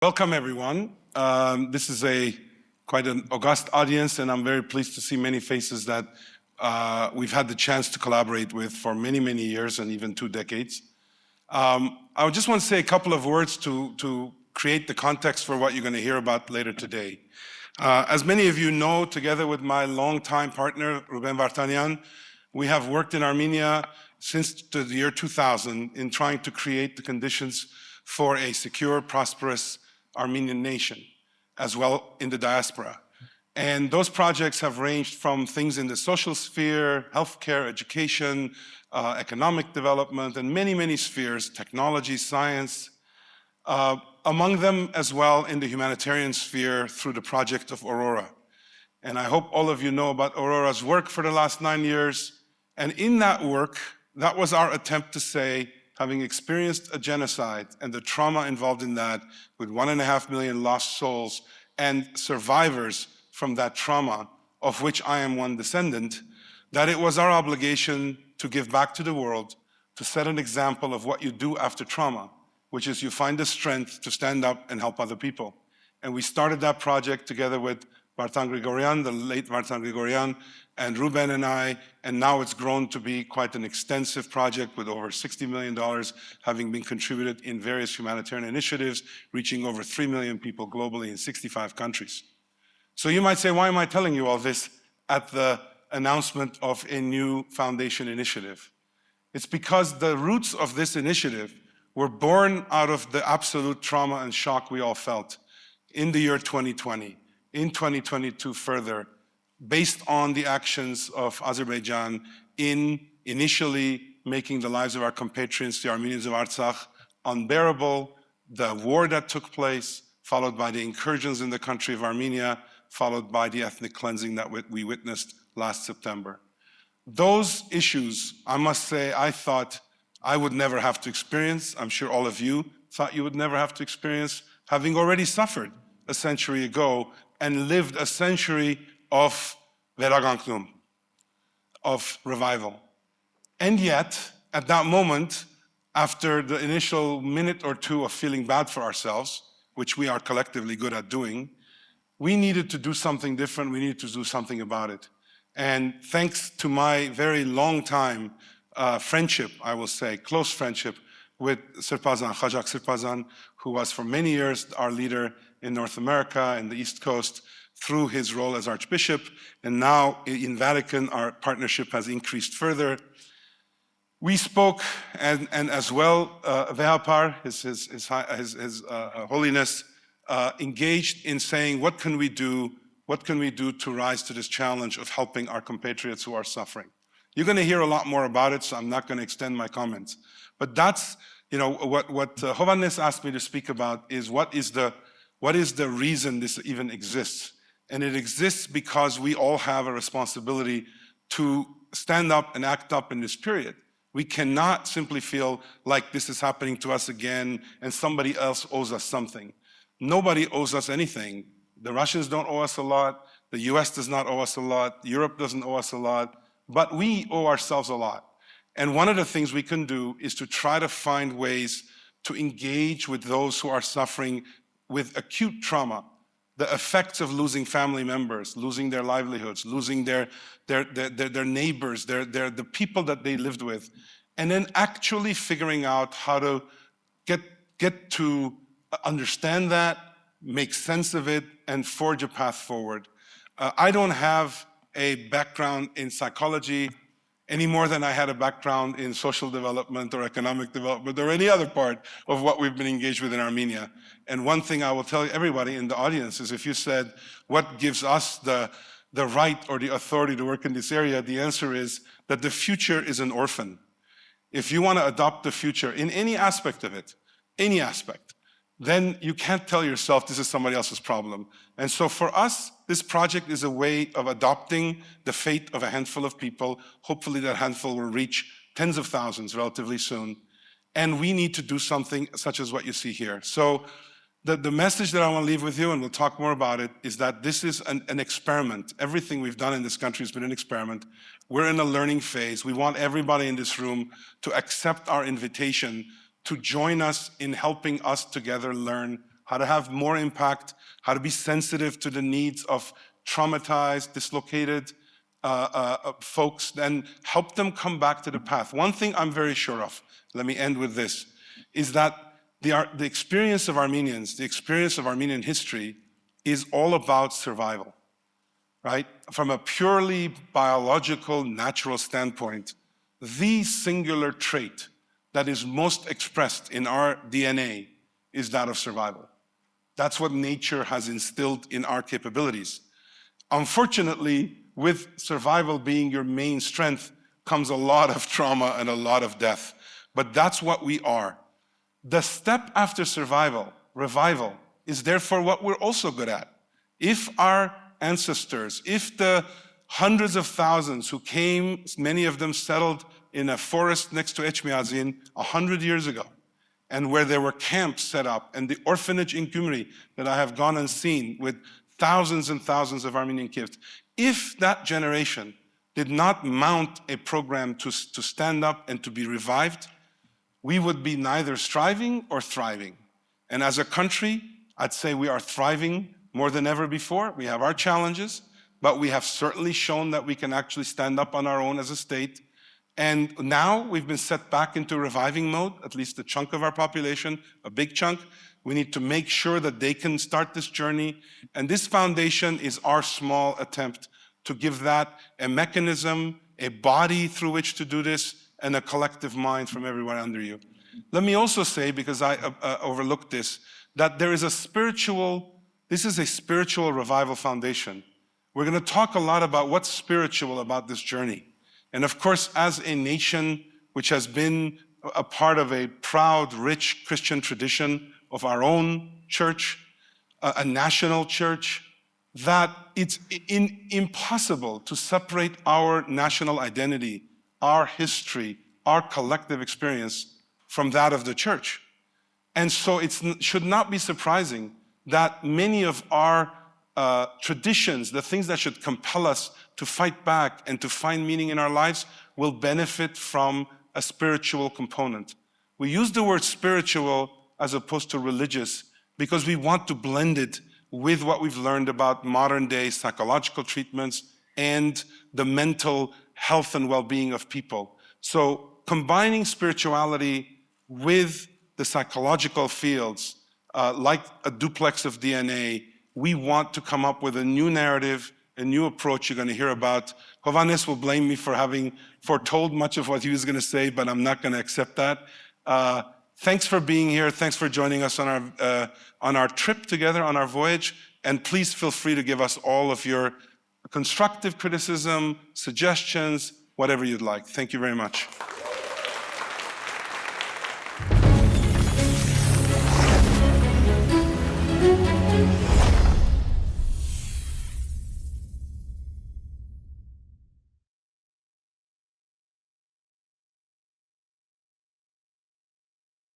Welcome, everyone. This is quite an august audience, and I'm very pleased to see many faces that we've had the chance to collaborate with for many, many years and even 2 decades. I just want to say a couple of words to create the context for what you're going to hear about later today. As many of you know, together with my longtime partner, Ruben Vartanian, we have worked in Armenia since the year 2000 in trying to create the conditions for a secure, prosperous Armenian nation, as well in the diaspora. And those projects have ranged from things in the social sphere, healthcare, education, economic development, and many, many spheres, technology, science, among them as well in the humanitarian sphere through the project of Aurora. And I hope all of you know about Aurora's work for the last 9 years. And in that work, that was our attempt to say, having experienced a genocide and the trauma involved in that, with 1.5 million lost souls and survivors from that trauma, of which I am one descendant, that it was our obligation to give back to the world, to set an example of what you do after trauma, which is you find the strength to stand up and help other people. And we started that project together with Vartan Grigoryan, the late Vartan Grigoryan, and Ruben and I, and now it's grown to be quite an extensive project with over $60 million having been contributed in various humanitarian initiatives, reaching over 3 million people globally in 65 countries. So you might say, why am I telling you all this at the announcement of a new foundation initiative? It's because the roots of this initiative were born out of the absolute trauma and shock we all felt in the year 2020, in 2022 further, based on the actions of Azerbaijan in initially making the lives of our compatriots, the Armenians of Artsakh, unbearable, the war that took place, followed by the incursions in the country of Armenia, followed by the ethnic cleansing that we witnessed last September. Those issues, I must say, I thought I would never have to experience. I'm sure all of you thought you would never have to experience, having already suffered a century ago and lived a century of veraganklum, of revival. And yet, at that moment, after the initial minute or two of feeling bad for ourselves, which we are collectively good at doing, we needed to do something different. We needed to do something about it. And thanks to my very long time friendship, I will say, close friendship with Sirpazan, Khajak Sirpazan, who was for many years our leader in North America and the East Coast, through his role as Archbishop, and now in Vatican, our partnership has increased further. We spoke, and as well, Vehapar, His Holiness, engaged in saying, what can we do? What can we do to rise to this challenge of helping our compatriots who are suffering? You're going to hear a lot more about it, so I'm not going to extend my comments. But that's, what Hovannes asked me to speak about is what is the reason this even exists? And it exists because we all have a responsibility to stand up and act up in this period. We cannot simply feel like this is happening to us again and somebody else owes us something. Nobody owes us anything. The Russians don't owe us a lot. The US does not owe us a lot. Europe doesn't owe us a lot. But we owe ourselves a lot. And one of the things we can do is to try to find ways to engage with those who are suffering with acute trauma, the effects of losing family members, losing their livelihoods, losing their neighbors, the people that they lived with, and then actually figuring out how to get to understand that, make sense of it, and forge a path forward. I don't have a background in psychology any more than I had a background in social development or economic development or any other part of what we've been engaged with in Armenia. And one thing I will tell everybody in the audience is if you said, what gives us the right or the authority to work in this area, the answer is that the future is an orphan. If you want to adopt the future in any aspect of it, any aspect, then you can't tell yourself this is somebody else's problem. And so for us, this project is a way of adopting the fate of a handful of people. Hopefully that handful will reach tens of thousands relatively soon. And we need to do something such as what you see here. So the message that I want to leave with you, and we'll talk more about it, is that this is an experiment. Everything we've done in this country has been an experiment. We're in a learning phase. We want everybody in this room to accept our invitation to join us in helping us together learn how to have more impact, how to be sensitive to the needs of traumatized, dislocated folks, and help them come back to the path. One thing I'm very sure of, let me end with this, is that the experience of Armenians, the experience of Armenian history is all about survival, right? From a purely biological, natural standpoint, the singular trait that is most expressed in our DNA is that of survival. That's what nature has instilled in our capabilities. Unfortunately, with survival being your main strength comes a lot of trauma and a lot of death. But that's what we are. The step after survival, revival, is therefore what we're also good at. If our ancestors, if the hundreds of thousands who came, many of them settled in a forest next to Echmiadzin 100 years ago, and where there were camps set up, and the orphanage in Gyumri that I have gone and seen with thousands and thousands of Armenian kids, if that generation did not mount a program to stand up and to be revived, we would be neither striving or thriving. And as a country, I'd say we are thriving more than ever before. We have our challenges, but we have certainly shown that we can actually stand up on our own as a state. And now we've been set back into reviving mode, at least a chunk of our population, a big chunk. We need to make sure that they can start this journey. And this foundation is our small attempt to give that a mechanism, a body through which to do this, and a collective mind from everyone under you. Let me also say, because I overlooked this, that there is this is a spiritual revival foundation. We're going to talk a lot about what's spiritual about this journey. And of course, as a nation which has been a part of a proud, rich Christian tradition of our own church, a national church, that it's impossible to separate our national identity, our history, our collective experience from that of the church. And so it should not be surprising that many of our traditions, the things that should compel us to fight back and to find meaning in our lives, will benefit from a spiritual component. We use the word spiritual as opposed to religious because we want to blend it with what we've learned about modern day psychological treatments and the mental health and well-being of people. So combining spirituality with the psychological fields, like a duplex of DNA, we want to come up with a new narrative, a new approach you're going to hear about. Hovannes will blame me for having foretold much of what he was going to say, but I'm not going to accept that. Thanks for being here. Thanks for joining us on our trip together, on our voyage. And please feel free to give us all of your constructive criticism, suggestions, whatever you'd like. Thank you very much.